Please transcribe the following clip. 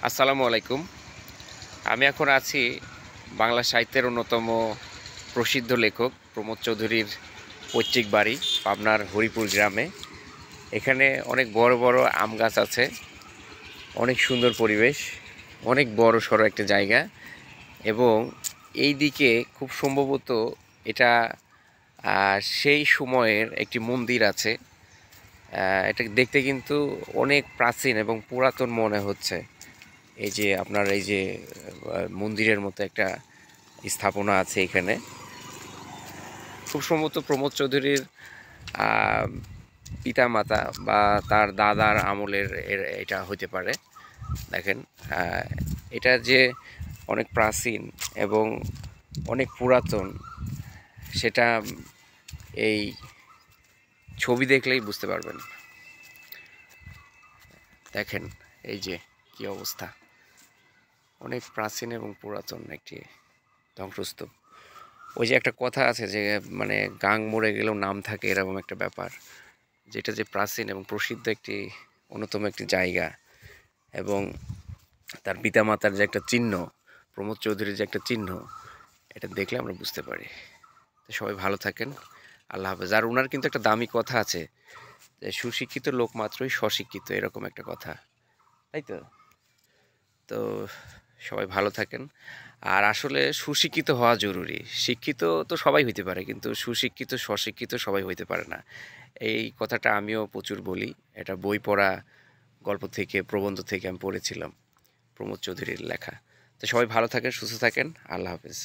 আসসালামু আলাইকুম। আমি এখন আছি বাংলা সাহিত্যের অন্যতম প্রসিদ্ধ লেখক প্রমোদ চৌধুরীর পৈতৃক বাড়ি পাবনার হরিপুর গ্রামে। এখানে অনেক বড় বড় আম গাছ আছে, অনেক সুন্দর পরিবেশ, অনেক বড় সড়ো একটা জায়গা এবং এই দিকে খুব সম্ভবত এটা সেই সময়ের একটি মন্দির আছে। এটা দেখতে কিন্তু অনেক প্রাচীন এবং পুরাতন মনে হচ্ছে। এই যে আপনার এই যে মন্দিরের মতো একটা স্থাপনা আছে এখানে, খুব সম্ভবত প্রমোদ চৌধুরীর পিতা মাতা বা তার দাদার আমলের এটা হতে পারে। দেখেন, এটা যে অনেক প্রাচীন এবং অনেক পুরাতন সেটা এই ছবি দেখলেই বুঝতে পারবেন। দেখেন এই যে কি অবস্থা, অনেক প্রাচীন এবং পুরাতন একটি ধ্বংসস্তূপ। ওই যে একটা কথা আছে যে মানে গাং মরে গেলেও নাম থাকে, এরকম একটা ব্যাপার, যেটা যে প্রাচীন এবং প্রসিদ্ধ একটি অন্যতম একটি জায়গা এবং তার পিতামাতার যে একটা চিহ্ন, প্রমোদ চৌধুরীর যে একটা চিহ্ন, এটা দেখলে আমরা বুঝতে পারি। তো সবাই ভালো থাকেন, আল্লাহ হাফেজ। আর ওনার কিন্তু একটা দামি কথা আছে যে সুশিক্ষিত লোক মাত্রই স্বশিক্ষিত, এরকম একটা কথা, তাই তো? তো সবাই ভালো থাকেন। আর আসলে সুশিক্ষিত হওয়া জরুরি। শিক্ষিত তো সবাই হইতে পারে, কিন্তু সুশিক্ষিত স্বশিক্ষিত সবাই হইতে পারে না। এই কথাটা আমিও প্রচুর বলি। এটা বই পড়া, গল্প থেকে, প্রবন্ধ থেকে আমি পড়েছিলাম, প্রমোদ চৌধুরীর লেখা। তো সবাই ভালো থাকেন, সুস্থ থাকেন, আল্লাহ হাফেজ।